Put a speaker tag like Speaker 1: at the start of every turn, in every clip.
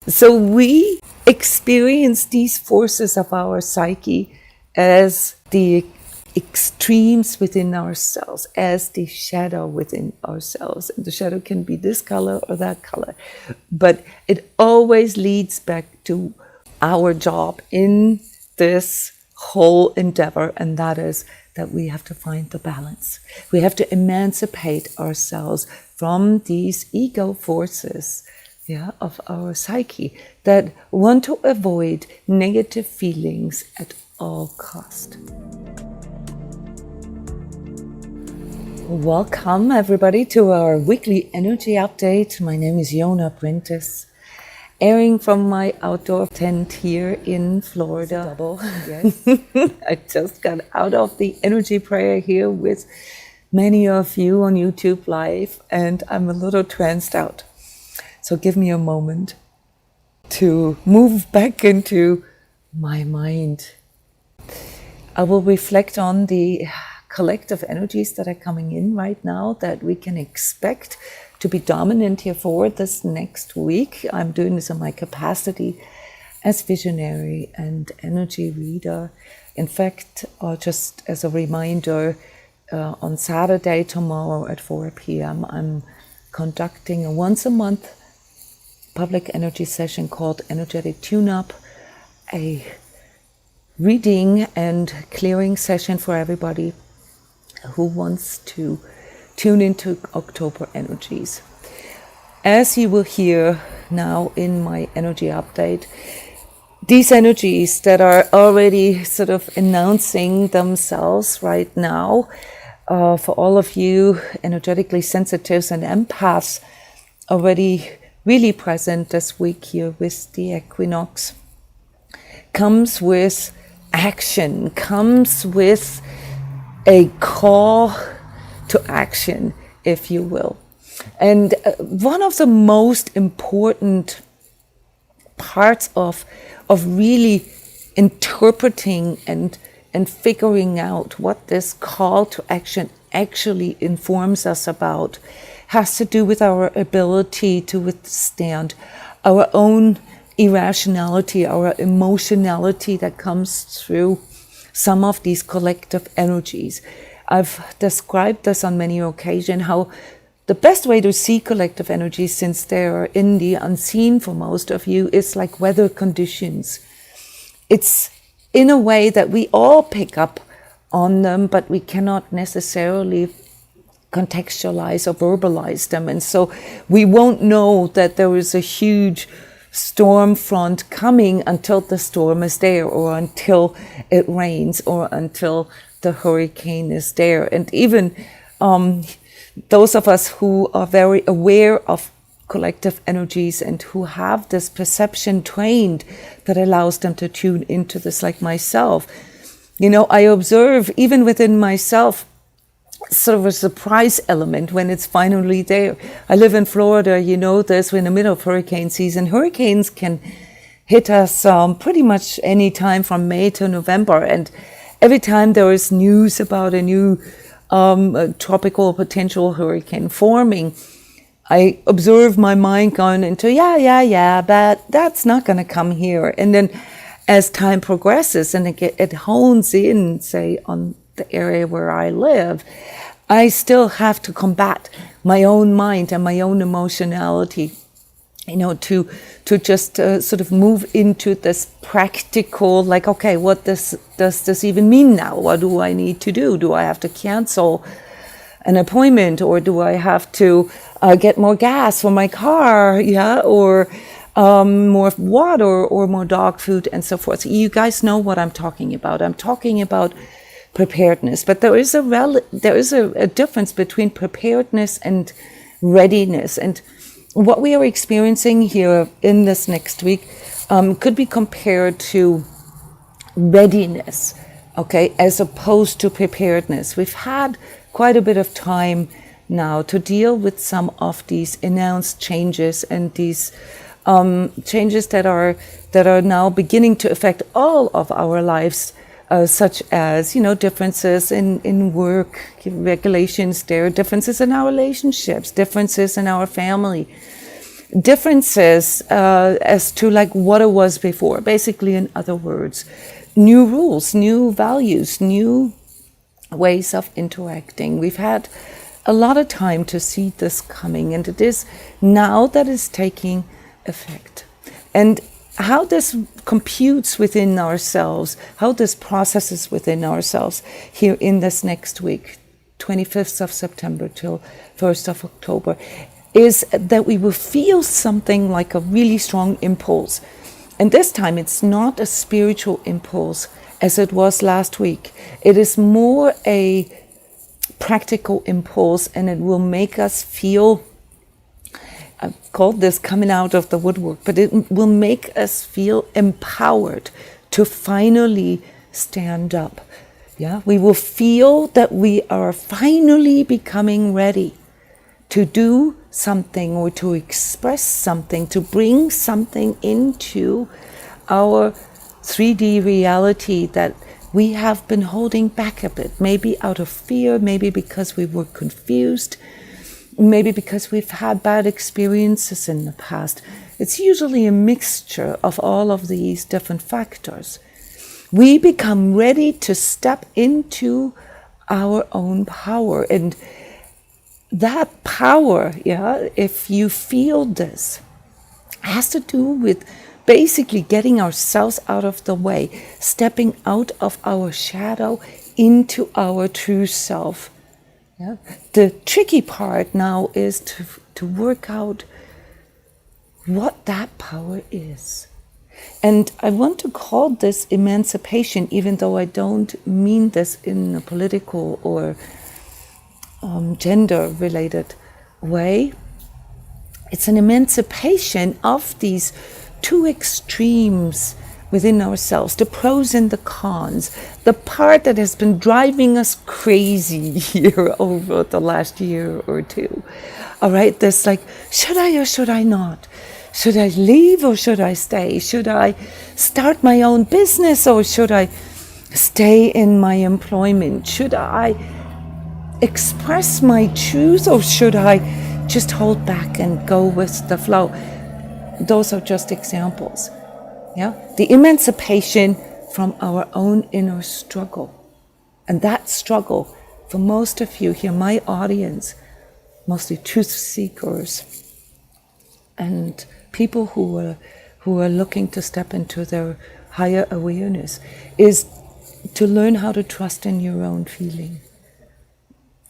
Speaker 1: So we experience these forces of our psyche as the extremes within ourselves, as the shadow within ourselves. And the shadow can be this color or that color. But it always leads back to our job in this whole endeavor, and that is that we have to find the balance. We have to emancipate ourselves from these ego forces of our psyche that want to avoid negative feelings at all cost. Welcome everybody to our weekly energy update. My name is Jona Bryndis, airing from my outdoor tent here in Florida. Yes. I just got out of the energy prayer here with many of you on YouTube Live, and I'm a little tranced out. So give me a moment to move back into my mind. I will reflect on the collective energies that are coming in right now that we can expect to be dominant here for this next week. I'm doing this in my capacity as visionary and energy reader. In fact, just as a reminder, on Saturday, tomorrow at 4 p.m., I'm conducting a once a month public energy session called Energetic Tune-Up, a reading and clearing session for everybody who wants to tune into October energies. As you will hear now in my energy update, these energies that are already sort of announcing themselves right now, for all of you energetically sensitives and empaths, already really present this week here with the equinox, comes with action, comes with a call to action, if you will. And one of the most important parts of really interpreting and figuring out what this call to action actually informs us about has to do with our ability to withstand our own irrationality, our emotionality that comes through some of these collective energies. I've described this on many occasions, how the best way to see collective energies, since they're in the unseen for most of you, is like weather conditions. It's in a way that we all pick up on them, but we cannot necessarily contextualize or verbalize them. And so we won't know that there is a huge storm front coming until the storm is there, or until it rains, or until the hurricane is there. And even those of us who are very aware of collective energies and who have this perception trained that allows them to tune into this, like myself, I observe even within myself sort of a surprise element when it's finally there. I live in Florida, this, we're in the middle of hurricane season. Hurricanes can hit us pretty much any time from May to November. And every time there is news about a new tropical potential hurricane forming, I observe my mind going into, but that's not going to come here. And then as time progresses and it hones in, say, on the area where I live, I still have to combat my own mind and my own emotionality, to just sort of move into this practical, like, okay, what does this even mean now? What do I need to do? Do I have to cancel an appointment, or do I have to get more gas for my car, or more water, or more dog food, and so forth? You guys know what I'm talking about. I'm talking about preparedness, but there is a difference between preparedness and readiness. And what we are experiencing here in this next week could be compared to readiness, okay, as opposed to preparedness. We've had quite a bit of time now to deal with some of these announced changes and these changes that are now beginning to affect all of our lives, such as, differences in work regulations, there are differences in our relationships, differences in our family, differences as to like what it was before. Basically, in other words, new rules, new values, new ways of interacting. We've had a lot of time to see this coming, and it is now that it's taking effect. And how this computes within ourselves, how this processes within ourselves here in this next week, 25th of September till 1st of October, is that we will feel something like a really strong impulse. And this time it's not a spiritual impulse as it was last week. It is more a practical impulse, and it will make us feel, I've called this coming out of the woodwork, but it will make us feel empowered to finally stand up. Yeah, we will feel that we are finally becoming ready to do something or to express something, to bring something into our 3D reality that we have been holding back a bit, maybe out of fear, maybe because we were confused, maybe because we've had bad experiences in the past. It's usually a mixture of all of these different factors. We become ready to step into our own power. And that power, if you feel this, has to do with basically getting ourselves out of the way, stepping out of our shadow into our true self. Yeah? The tricky part now is to work out what that power is. And I want to call this emancipation, even though I don't mean this in a political or gender-related way. It's an emancipation of these two extremes within ourselves, the pros and the cons, the part that has been driving us crazy here over the last year or two. All right, this like, should I or should I not? Should I leave or should I stay? Should I start my own business or should I stay in my employment? Should I express my truth or should I just hold back and go with the flow? Those are just examples. Yeah, the emancipation from our own inner struggle. And that struggle, for most of you here, my audience, mostly truth seekers and people who are looking to step into their higher awareness, is to learn how to trust in your own feeling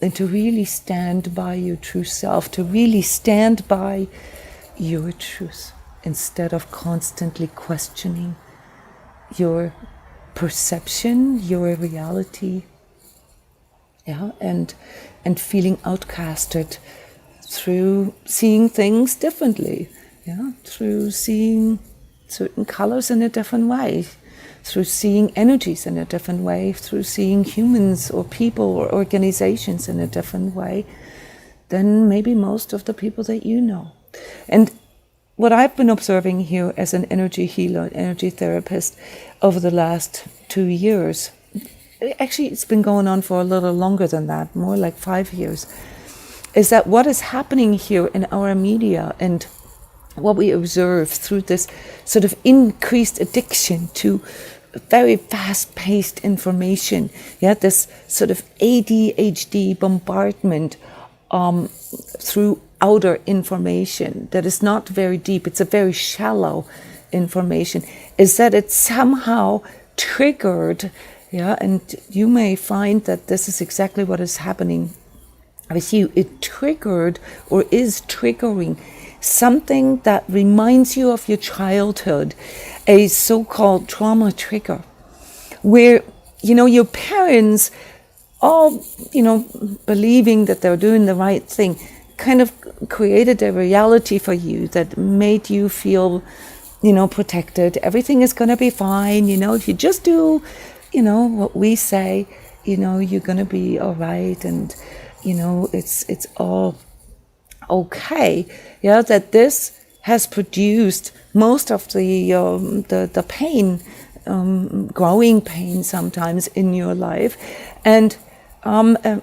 Speaker 1: and to really stand by your true self, to really stand by your truth, instead of constantly questioning your perception, your reality, and feeling outcasted through seeing things differently, through seeing certain colors in a different way, through seeing energies in a different way, through seeing humans or people or organizations in a different way than maybe most of the people that you know. And what I've been observing here as an energy healer, energy therapist over the last 2 years, actually it's been going on for a little longer than that, more like 5 years, is that what is happening here in our media and what we observe through this sort of increased addiction to very fast-paced information, this sort of ADHD bombardment through outer information that is not very deep, it's a very shallow information, is that it somehow triggered, and you may find that this is exactly what is happening with you. It triggered or is triggering something that reminds you of your childhood, a so-called trauma trigger, where, your parents all, believing that they're doing the right thing, kind of created a reality for you that made you feel, protected. Everything is going to be fine. If you just do, what we say, you're going to be all right. And, it's all okay. That this has produced most of the pain, growing pain sometimes in your life. And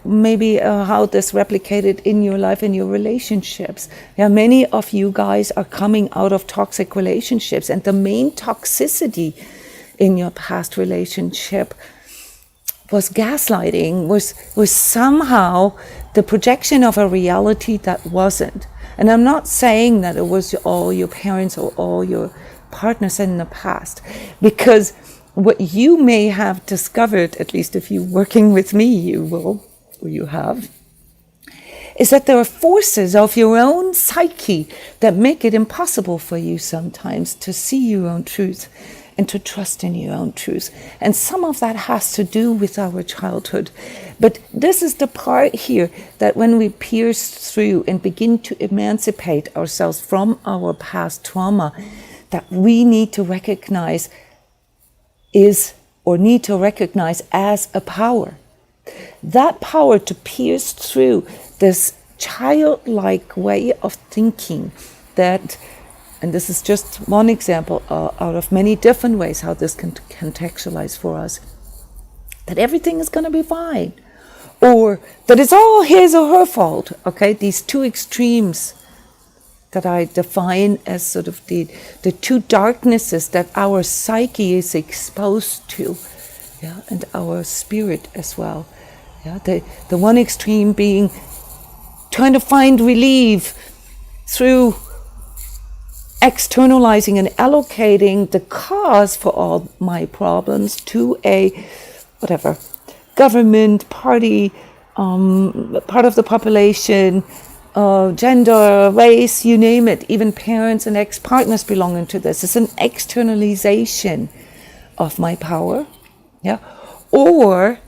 Speaker 1: maybe how this replicated in your life, in your relationships. Yeah, many of you guys are coming out of toxic relationships, and the main toxicity in your past relationship was gaslighting, was somehow the projection of a reality that wasn't. And I'm not saying that it was all your parents or all your partners in the past, because what you may have discovered, at least if you're working with me, you will, or you have, is that there are forces of your own psyche that make it impossible for you sometimes to see your own truth and to trust in your own truth. And some of that has to do with our childhood. But this is the part here that when we pierce through and begin to emancipate ourselves from our past trauma, that we need to recognize need to recognize as a power. That power to pierce through this childlike way of thinking that, and this is just one example out of many different ways how this can contextualize for us, that everything is going to be fine, or that it's all his or her fault, okay? These two extremes that I define as sort of the two darknesses that our psyche is exposed to, yeah, and our spirit as well. Yeah, the one extreme being trying to find relief through externalizing and allocating the cause for all my problems to a whatever government, party, part of the population, gender, race, you name it, even parents and ex-partners belong into this. It's an externalization of my power, yeah, or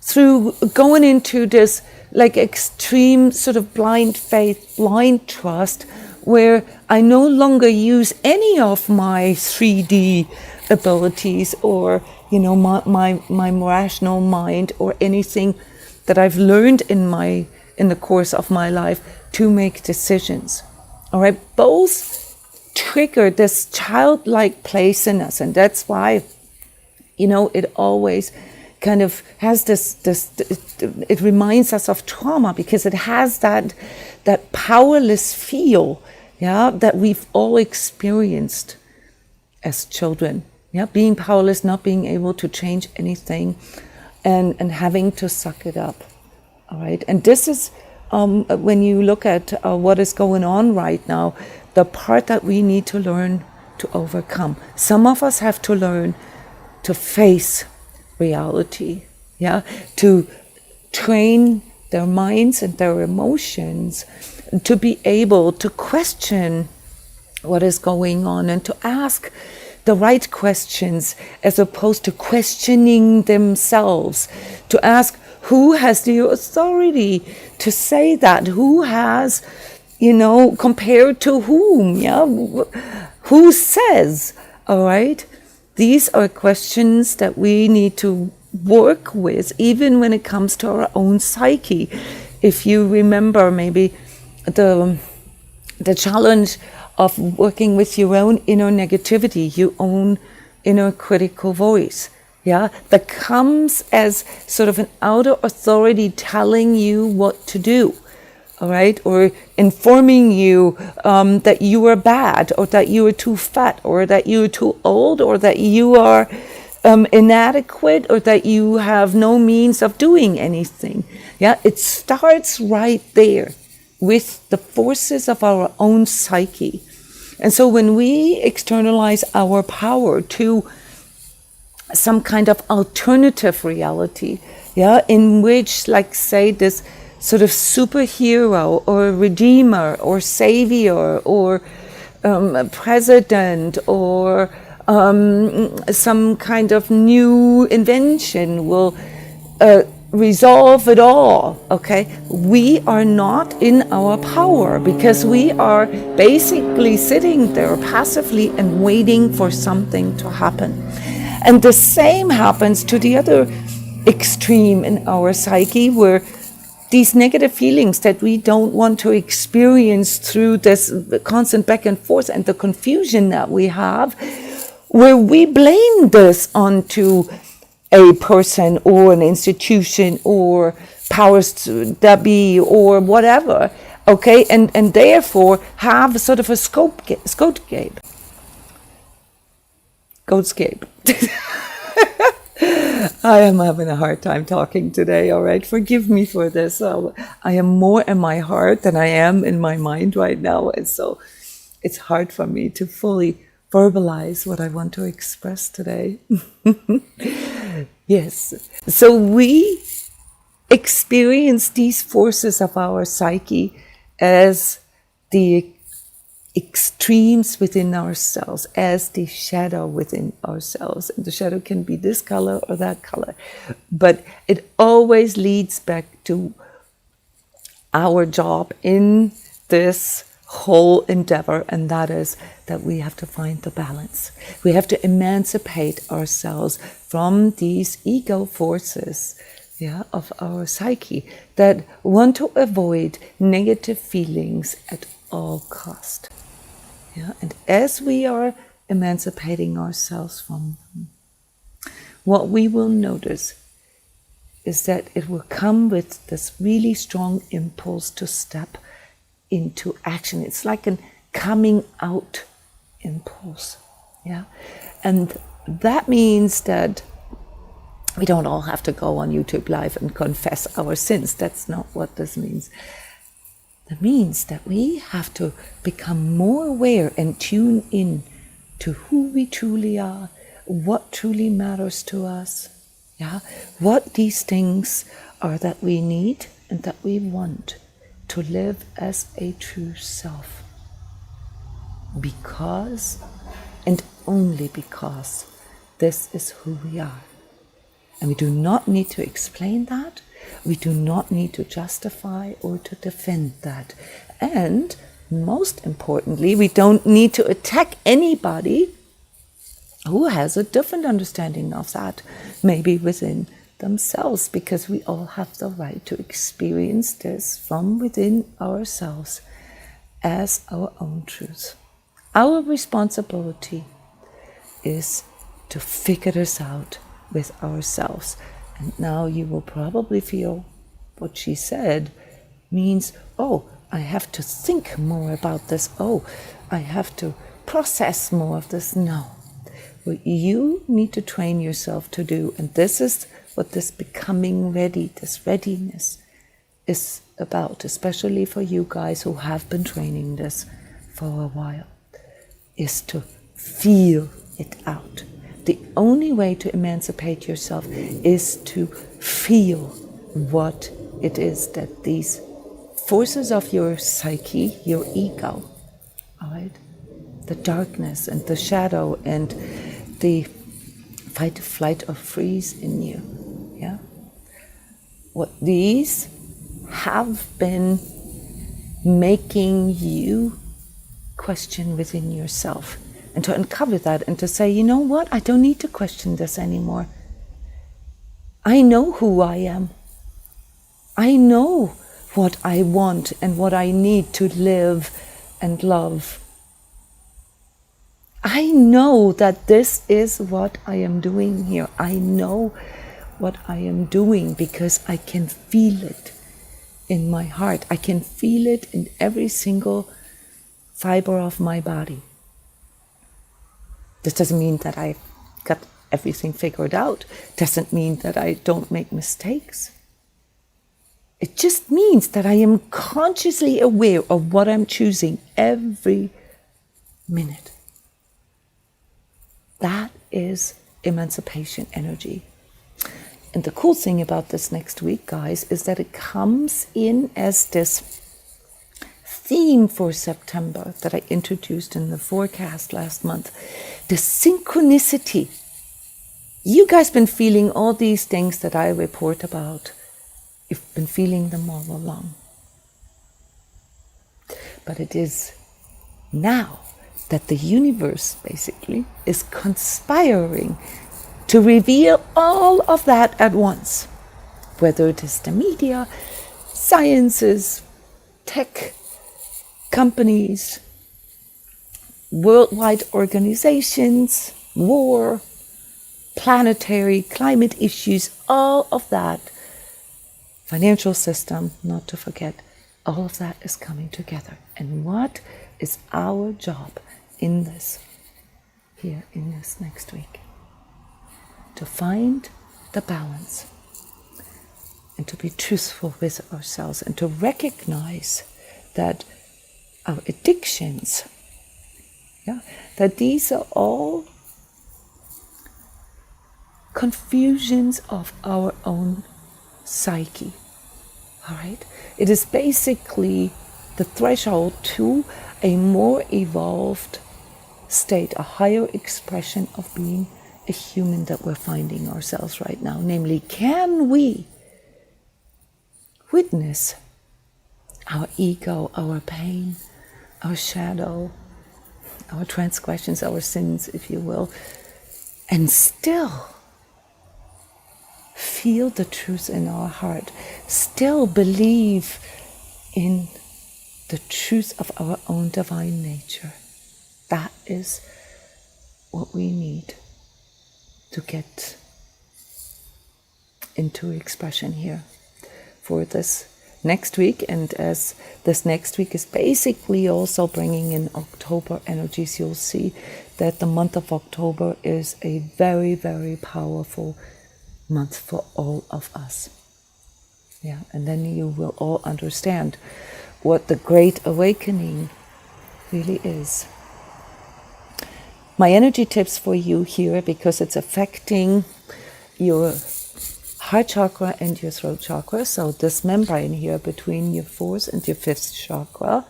Speaker 1: through going into this like extreme sort of blind faith, blind trust, where I no longer use any of my 3D abilities or, you know, my rational mind or anything that I've learned in the course of my life to make decisions. All right, both trigger this childlike place in us, and that's why, you know, it always kind of has it reminds us of trauma, because it has that powerless feel, yeah, that we've all experienced as children, yeah, being powerless, not being able to change anything, and having to suck it up. All right, and this is when you look at what is going on right now, the part that we need to learn to overcome. Some of us have to learn to face reality, yeah, to train their minds and their emotions to be able to question what is going on and to ask the right questions as opposed to questioning themselves, to ask who has the authority to say that, who has, you know, compared to whom, yeah, who says, all right? These are questions that we need to work with, even when it comes to our own psyche. If you remember maybe the challenge of working with your own inner negativity, your own inner critical voice, yeah, that comes as sort of an outer authority telling you what to do, all right, or informing you that you are bad, or that you are too fat, or that you are too old, or that you are inadequate, or that you have no means of doing anything. Yeah, it starts right there with the forces of our own psyche. And so when we externalize our power to some kind of alternative reality, yeah, in which, like, say, this sort of superhero or redeemer or savior or president or some kind of new invention will resolve it all, okay? We are not in our power, because we are basically sitting there passively and waiting for something to happen. And the same happens to the other extreme in our psyche, where these negative feelings that we don't want to experience through this constant back and forth and the confusion that we have, where we blame this onto a person or an institution or powers that be or whatever, okay, and therefore have sort of a scodescape. I am having a hard time talking today, all right? Forgive me for this. I am more in my heart than I am in my mind right now, and so it's hard for me to fully verbalize what I want to express today. Yes. So we experience these forces of our psyche as the extremes within ourselves, as the shadow within ourselves. And the shadow can be this color or that color. But it always leads back to our job in this whole endeavor, and that is that we have to find the balance. We have to emancipate ourselves from these ego forces, of our psyche that want to avoid negative feelings at all cost. And as we are emancipating ourselves from them, what we will notice is that it will come with this really strong impulse to step into action. It's like a coming out impulse. And that means that we don't all have to go on YouTube Live and confess our sins. That's not what this means. That means that we have to become more aware and tune in to who we truly are, what truly matters to us, what these things are that we need and that we want to live as a true self. Because, and only because, this is who we are. And we do not need to explain that. We do not need to justify or to defend that. And most importantly, we don't need to attack anybody who has a different understanding of that, maybe within themselves, because we all have the right to experience this from within ourselves as our own truth. Our responsibility is to figure this out with ourselves. And now you will probably feel what she said means, I have to think more about this. I have to process more of this. No. What you need to train yourself to do, and this is what this becoming ready, this readiness is about, especially for you guys who have been training this for a while, is to feel it out. The only way to emancipate yourself is to feel what it is that these forces of your psyche, your ego, all right, the darkness and the shadow and the fight, flight, or freeze in you, what these have been making you question within yourself. And to uncover that and to say, you know what, I don't need to question this anymore. I know who I am. I know what I want and what I need to live and love. I know that this is what I am doing here. I know what I am doing because I can feel it in my heart. I can feel it in every single fiber of my body. This doesn't mean that I've got everything figured out. Doesn't mean that I don't make mistakes. It just means that I am consciously aware of what I'm choosing every minute. That is emancipation energy. And the cool thing about this next week, guys, is that it comes in as this theme for September that I introduced in the forecast last month. The synchronicity. You guys been feeling all these things that I report about. You've been feeling them all along. But it is now that the universe basically is conspiring to reveal all of that at once. Whether it is the media, sciences, tech, companies, worldwide organizations, war, planetary climate issues, all of that, financial system, not to forget, all of that is coming together. And what is our job in this, here in this next week? To find the balance and to be truthful with ourselves and to recognize that our addictions, that these are all confusions of our own psyche. All right? It is basically the threshold to a more evolved state, a higher expression of being a human that we're finding ourselves right now. Namely, can we witness our ego, our pain, our shadow, our transgressions, our sins, if you will, and still feel the truth in our heart, still believe in the truth of our own divine nature. That is what we need to get into expression here for this next week. And as this next week is basically also bringing in October energies, you'll see that the month of October is a very, very powerful month for all of us. Yeah, and then you will all understand what the Great Awakening really is. My energy tips for you here, because it's affecting your heart chakra and your throat chakra. So this membrane here between your fourth and your fifth chakra,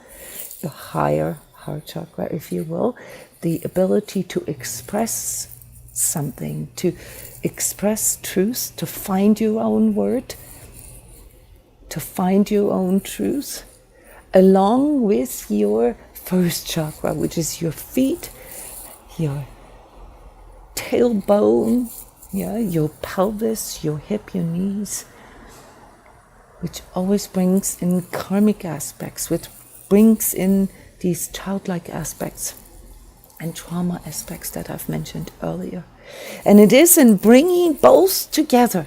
Speaker 1: your higher heart chakra, if you will, the ability to express something, to express truth, to find your own word, to find your own truth, along with your first chakra, which is your feet, your tailbone, your pelvis, your hip, your knees, which always brings in karmic aspects, which brings in these childlike aspects and trauma aspects that I've mentioned earlier. And it is in bringing both together,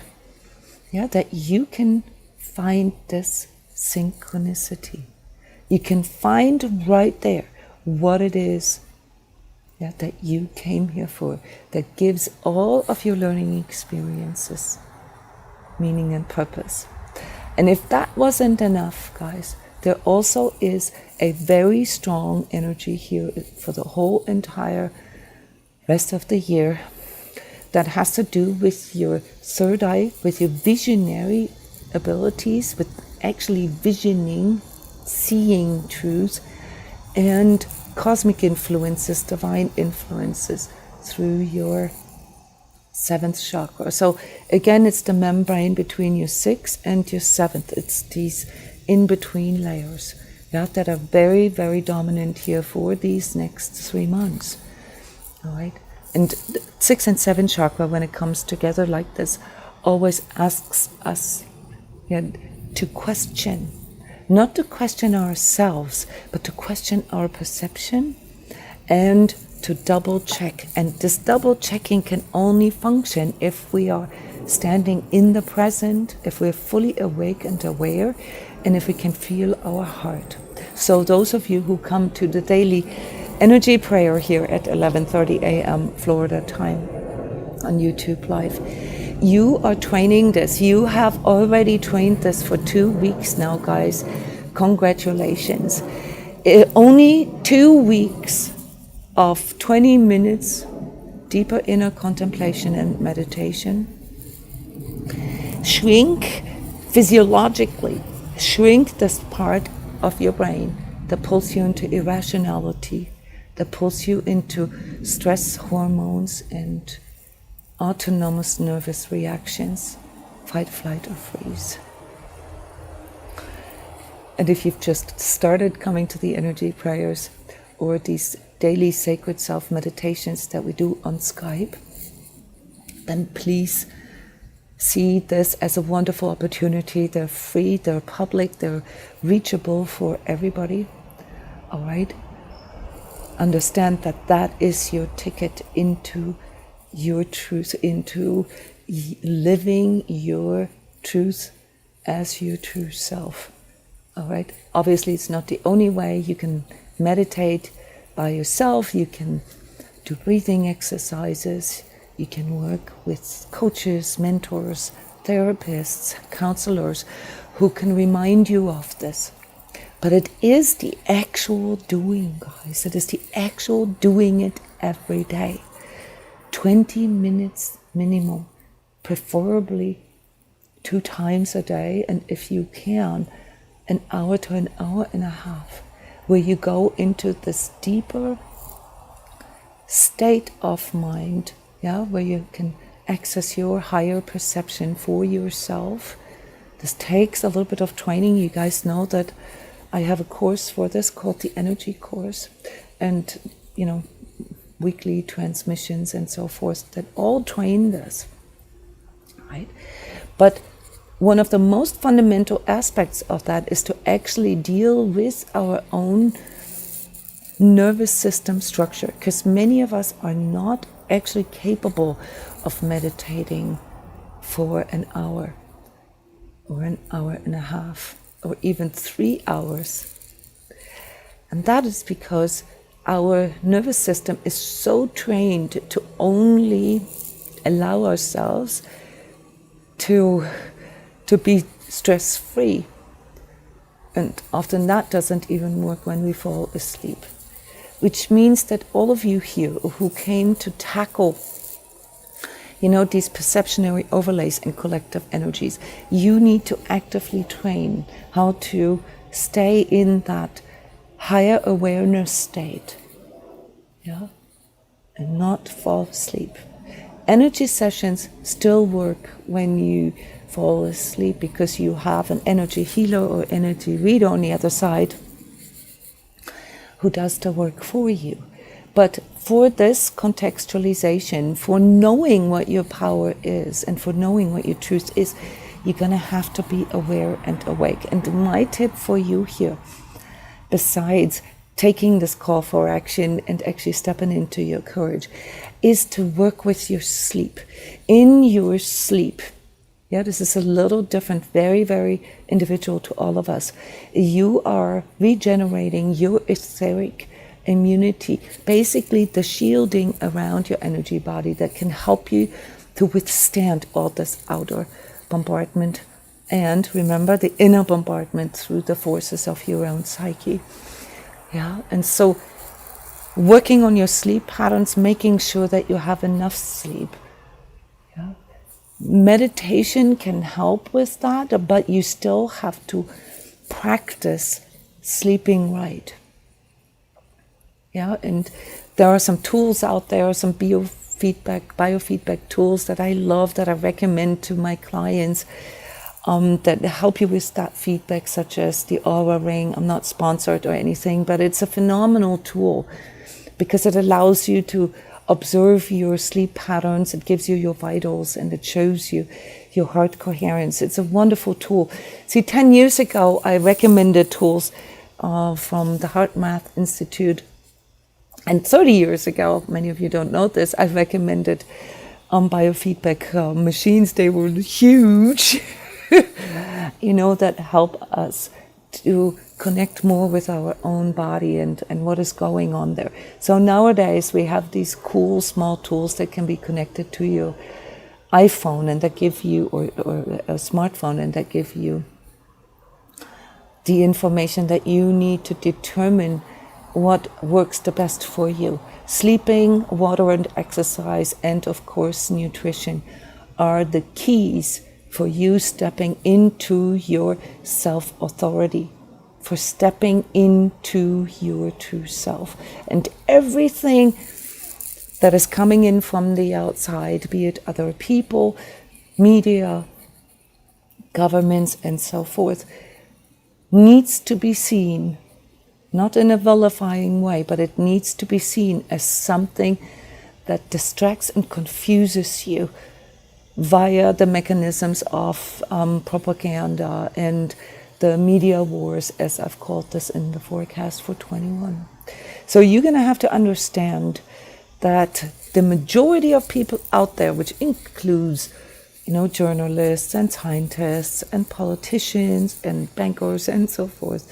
Speaker 1: that you can find this synchronicity. You can find right there what it is that you came here for, that gives all of your learning experiences meaning and purpose. And if that wasn't enough, guys, there also is a very strong energy here for the whole entire rest of the year that has to do with your third eye, with your visionary abilities, with actually visioning, seeing truth, and cosmic influences, divine influences through your seventh chakra. So again, it's the membrane between your sixth and your seventh. It's these in-between layers that are very, very dominant here for these next 3 months. All right. And 6 and 7 chakra, when it comes together like this, always asks us to question. Not to question ourselves, but to question our perception and to double check. And this double checking can only function if we are standing in the present, if we're fully awake and aware, and if we can feel our heart. So those of you who come to the daily energy prayer here at 11:30 a.m. Florida time on YouTube Live, you are training this. You have already trained this for 2 weeks now, guys. Congratulations. Only 2 weeks of 20 minutes deeper inner contemplation and meditation. Shrink physiologically, shrink this part of your brain that pulls you into irrationality, that pulls you into stress hormones and autonomous nervous reactions, fight, flight, or freeze. And if you've just started coming to the energy prayers or these daily sacred self meditations that we do on Skype, then please see this as a wonderful opportunity. They're free, they're public, they're reachable for everybody. All right? Understand that that is your ticket into your truth, into living your truth as your true self. All right. Obviously, it's not the only way. You can meditate by yourself. You can do breathing exercises. You can work with coaches, mentors, therapists, counselors who can remind you of this. But it is the actual doing, guys. It is the actual doing it every day. 20 minutes minimum, preferably 2 times a day, and if you can, an hour to an hour and a half, where you go into this deeper state of mind, where you can access your higher perception for yourself. This takes a little bit of training. You guys know that I have a course for this called the Energy Course, and weekly transmissions and so forth that all train this, right? But one of the most fundamental aspects of that is to actually deal with our own nervous system structure, because many of us are not actually capable of meditating for an hour or an hour and a half or even 3 hours. And that is because our nervous system is so trained to only allow ourselves to be stress-free. And often that doesn't even work when we fall asleep. Which means that all of you here who came to tackle these perceptionary overlays and collective energies, you need to actively train how to stay in that higher awareness state, and not fall asleep. Energy sessions still work when you fall asleep, because you have an energy healer or energy reader on the other side who does the work for you. But for this contextualization, for knowing what your power is and for knowing what your truth is, you're going to have to be aware and awake. And my tip for you here, besides taking this call for action and actually stepping into your courage, is to work with your sleep. In your sleep, this is a little different, very, very individual to all of us. You are regenerating your etheric immunity, basically the shielding around your energy body that can help you to withstand all this outer bombardment, and remember the inner bombardment through the forces of your own psyche. And so working on your sleep patterns, making sure that you have enough sleep. Meditation can help with that, but you still have to practice sleeping right. And there are some tools out there, some biofeedback tools that I love, that I recommend to my clients, that help you with that feedback, such as the Aura Ring. I'm not sponsored or anything, but it's a phenomenal tool because it allows you to observe your sleep patterns. It gives you your vitals and it shows you your heart coherence. It's a wonderful tool. See, 10 years ago, I recommended tools from the Heart Math Institute. And 30 years ago, many of you don't know this, I recommended biofeedback machines. They were huge, that help us to connect more with our own body and what is going on there. So nowadays we have these cool small tools that can be connected to your iPhone and that give you, or a smartphone, and that give you the information that you need to determine what works the best for you. Sleeping, water and exercise, and of course nutrition are the keys for you stepping into your self-authority, for stepping into your true self. And everything that is coming in from the outside, be it other people, media, governments, and so forth, needs to be seen, not in a vilifying way, but it needs to be seen as something that distracts and confuses you via the mechanisms of propaganda and the media wars, as I've called this in the forecast for 21. So you're going to have to understand that the majority of people out there, which includes, journalists and scientists and politicians and bankers and so forth,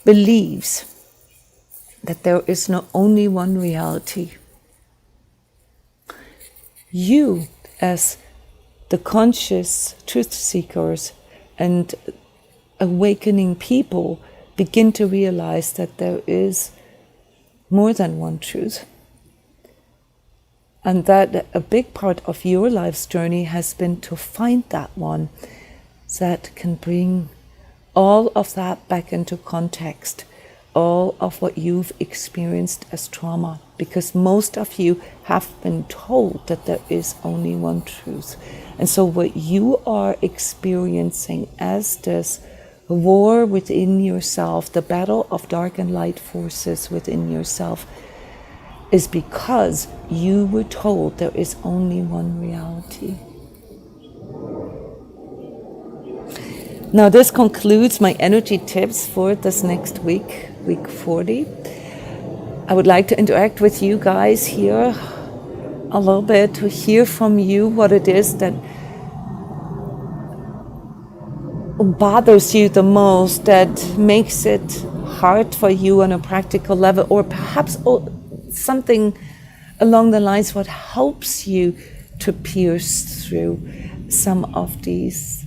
Speaker 1: believes that there is not only one reality. You, as the conscious truth seekers and awakening people, begin to realize that there is more than one truth. And that a big part of your life's journey has been to find that one that can bring all of that back into context, all of what you've experienced as trauma, because most of you have been told that there is only one truth. And so what you are experiencing as this war within yourself, the battle of dark and light forces within yourself, is because you were told there is only one reality. Now this concludes my energy tips for this next week, week 40. I would like to interact with you guys here a little bit, to hear from you what it is that bothers you the most, that makes it hard for you on a practical level, or perhaps something along the lines what helps you to pierce through some of these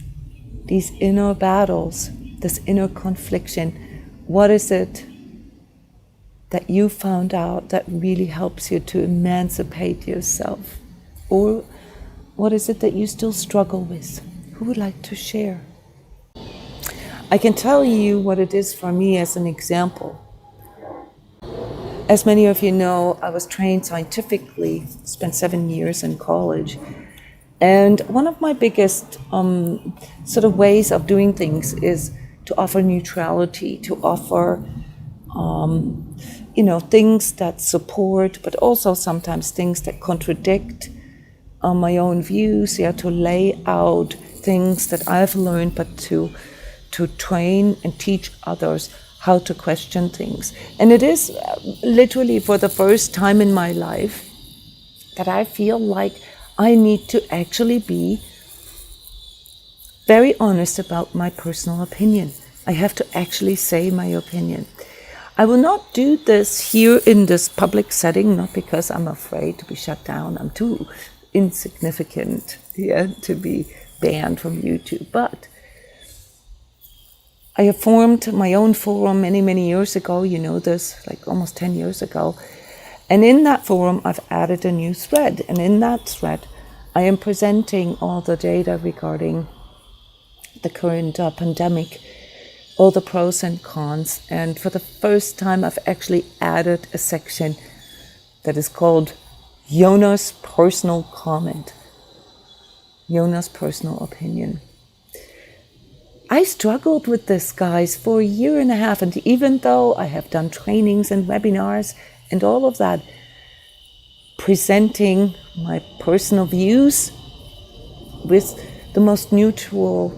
Speaker 1: inner battles, this inner confliction. What is it that you found out that really helps you to emancipate yourself? Or what is it that you still struggle with? Who would like to share? I can tell you what it is for me as an example. As many of you know, I was trained scientifically, spent 7 years in college. And one of my biggest sort of ways of doing things is to offer neutrality, to offer, things that support, but also sometimes things that contradict my own views, to lay out things that I've learned, but to train and teach others how to question things. And it is literally for the first time in my life that I feel like I need to actually be very honest about my personal opinion. I have to actually say my opinion. I will not do this here in this public setting, not because I'm afraid to be shut down. I'm too insignificant to be banned from YouTube. But I have formed my own forum many, many years ago. You know this, like almost 10 years ago. And in that forum, I've added a new thread. And in that thread, I am presenting all the data regarding the current pandemic, all the pros and cons. And for the first time, I've actually added a section that is called Jonas' personal comment, Jonas' personal opinion. I struggled with this, guys, for a year and a half. And even though I have done trainings and webinars and all of that, presenting my personal views with the most neutral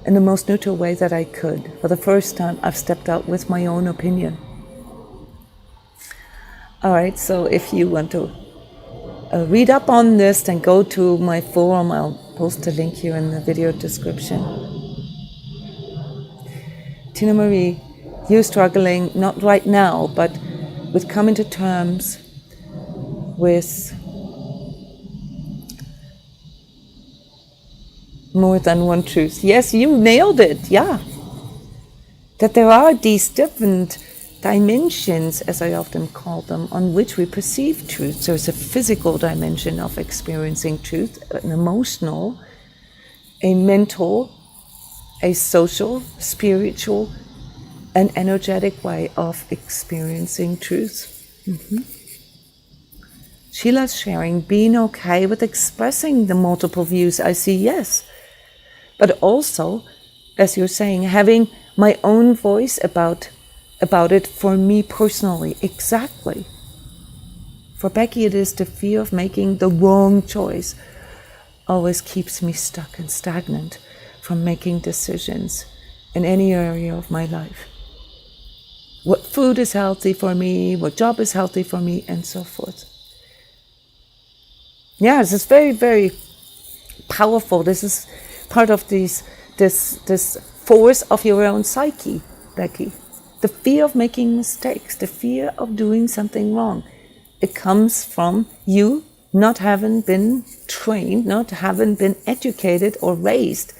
Speaker 1: way that I could. For the first time, I've stepped out with my own opinion. All right, so if you want to read up on this, then go to my forum. I'll post a link here in the video description. Tina Marie, you're struggling, not right now, but with coming to terms with more than one truth. Yes, you nailed it, yeah. That there are these different dimensions, as I often call them, on which we perceive truth. There's a physical dimension of experiencing truth, an emotional, a mental, a social, spiritual, an energetic way of experiencing truth. Sheila's sharing, being okay with expressing the multiple views I see, yes. But also, as you're saying, having my own voice about it for me personally, exactly. For Becky, it is the fear of making the wrong choice always keeps me stuck and stagnant from making decisions in any area of my life. What food is healthy for me, what job is healthy for me, and so forth. Yes, it's very, very powerful. This is part of this force of your own psyche, Becky. The fear of making mistakes, the fear of doing something wrong. It comes from you not having been trained, not having been educated or raised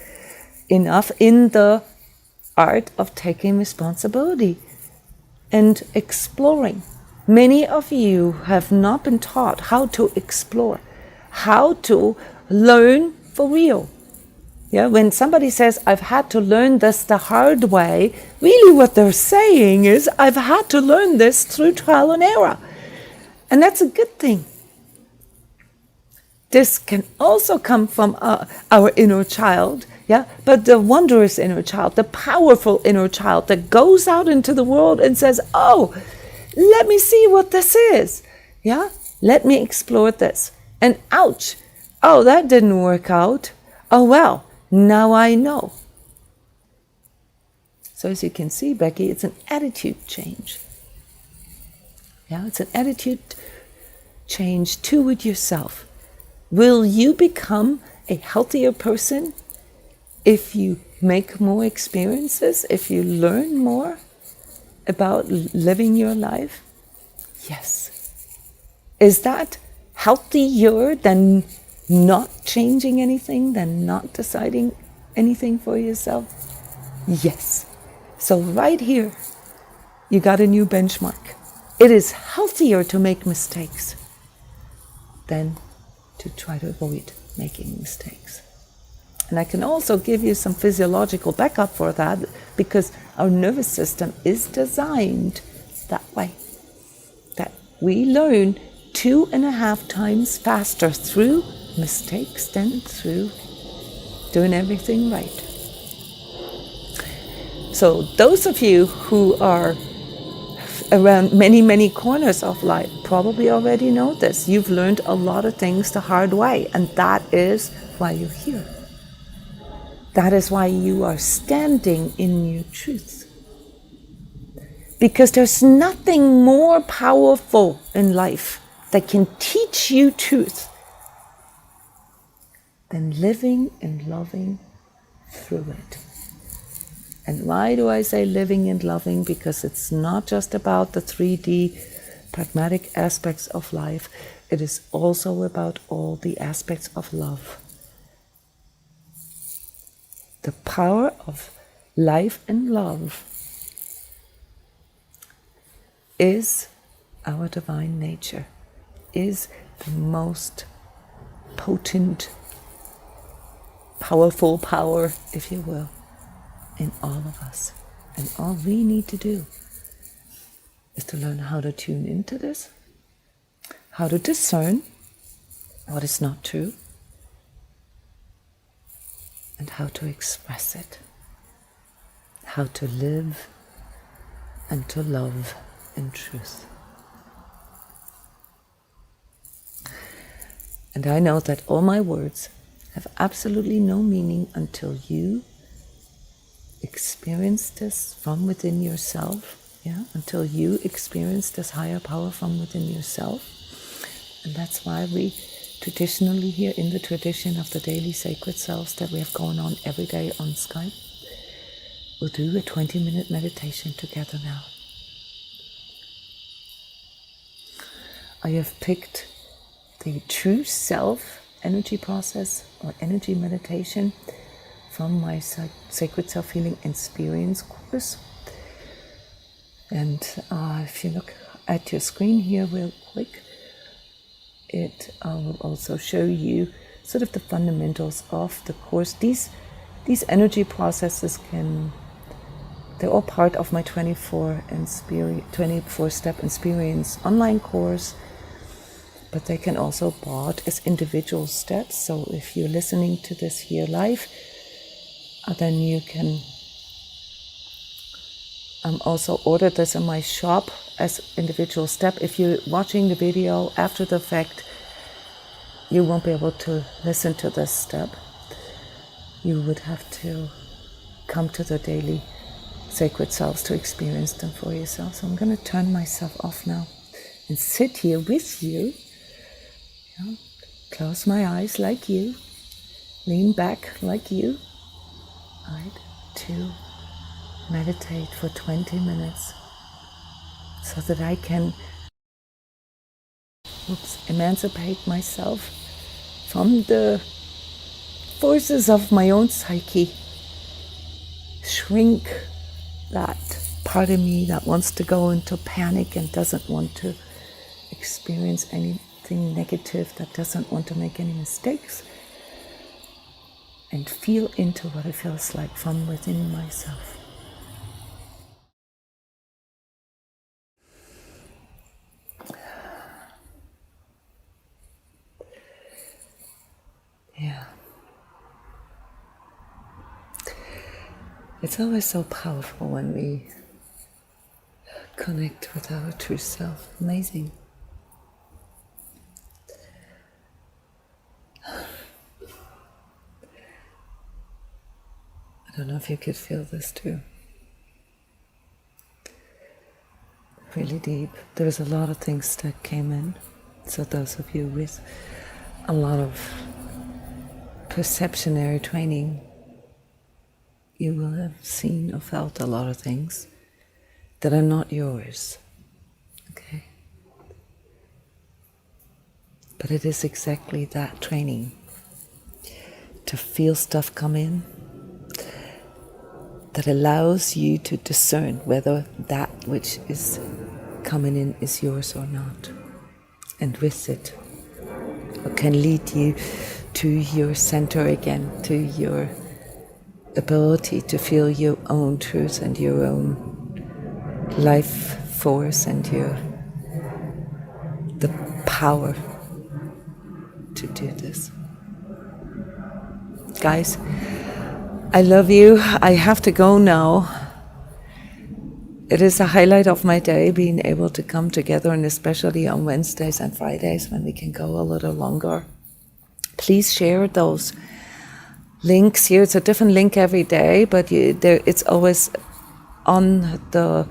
Speaker 1: enough in the art of taking responsibility and exploring. Many of you have not been taught how to explore, how to learn for real. Yeah, when somebody says, I've had to learn this the hard way, really what they're saying is, I've had to learn this through trial and error. And that's a good thing. This can also come from our inner child, yeah, but the wondrous inner child, the powerful inner child that goes out into the world and says, oh, let me see what this is, yeah, let me explore this. And ouch, oh, that didn't work out. Oh, well, now I know. So as you can see, Becky, it's an attitude change. Yeah, it's an attitude change toward yourself. Will you become a healthier person if you make more experiences, if you learn more about living your life? Yes. Is that healthier than not changing anything, than not deciding anything for yourself? Yes. So right here, you got a new benchmark. It is healthier to make mistakes than to try to avoid making mistakes. And I can also give you some physiological backup for that, because our nervous system is designed that way, that we learn 2.5 times faster through mistakes than through doing everything right. So those of you who are around many corners of life probably already know this. You've learned a lot of things the hard way, and that is why you're here. That is why you are standing in your truth. Because there's nothing more powerful in life that can teach you truth than living and loving through it. And why do I say living and loving? Because it's not just about the 3D pragmatic aspects of life. It is also about all the aspects of love. The power of life and love is our divine nature, is the most potent, powerful power, if you will, in all of us. And all we need to do is to learn how to tune into this, how to discern what is not true, and how to express it, how to live and to love in truth. And I know that all my words have absolutely no meaning until you experience this from within yourself, until you experience this higher power from within yourself. And that's why we traditionally here in the tradition of the daily sacred selves that we have going on every day on Skype, we'll do a 20-minute meditation together now. I have picked the true self energy process or energy meditation from my Sacred Self-Healing Experience course. And if you look at your screen here real quick, it will also show you sort of the fundamentals of the course. These energy processes they're all part of my 24-step experience online course, but they can also be bought as individual steps. So if you're listening to this here live, then you can also order this in my shop as individual step. If you're watching the video after the fact, you won't be able to listen to this step. You would have to come to the daily sacred selves to experience them for yourself. So I'm going to turn myself off now and sit here with you, close my eyes like you, lean back like you, right, to meditate for 20 minutes so that I can emancipate myself from the forces of my own psyche, shrink that part of me that wants to go into panic and doesn't want to experience anything negative, that doesn't want to make any mistakes, and feel into what it feels like from within myself. Yeah. It's always so powerful when we connect with our true self. Amazing. I don't know if you could feel this too. Really deep. There was a lot of things that came in. So those of you with a lot of perceptionary training, you will have seen or felt a lot of things that are not yours. Okay? But it is exactly that training. To feel stuff come in that allows you to discern whether that which is coming in is yours or not. And with it can lead you to your center again, to your ability to feel your own truth and your own life force and the power to do this. Guys, I love you. I have to go now. It is a highlight of my day being able to come together, and especially on Wednesdays and Fridays when we can go a little longer. Please share those links here. It's a different link every day, but it's always on the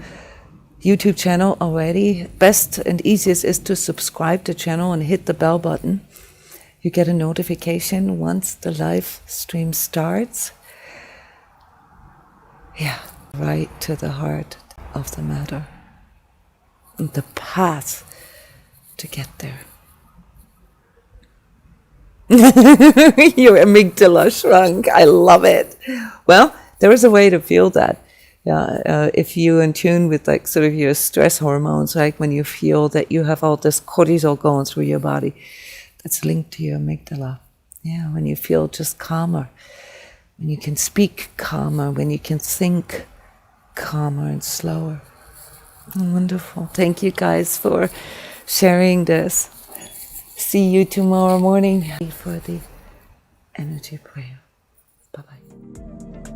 Speaker 1: YouTube channel already. Best and easiest is to subscribe to the channel and hit the bell button. You get a notification once the live stream starts. Yeah, right to the heart of the matter and the path to get there. Your amygdala shrunk. I love it. Well, there is a way to feel that. Yeah, if you in tune with like sort of your stress hormones, like when you feel that you have all this cortisol going through your body, that's linked to your amygdala. Yeah, when you feel just calmer, when you can speak calmer, when you can think calmer and slower. Wonderful. Thank you guys for sharing this. See you tomorrow morning for the energy prayer. Bye-bye.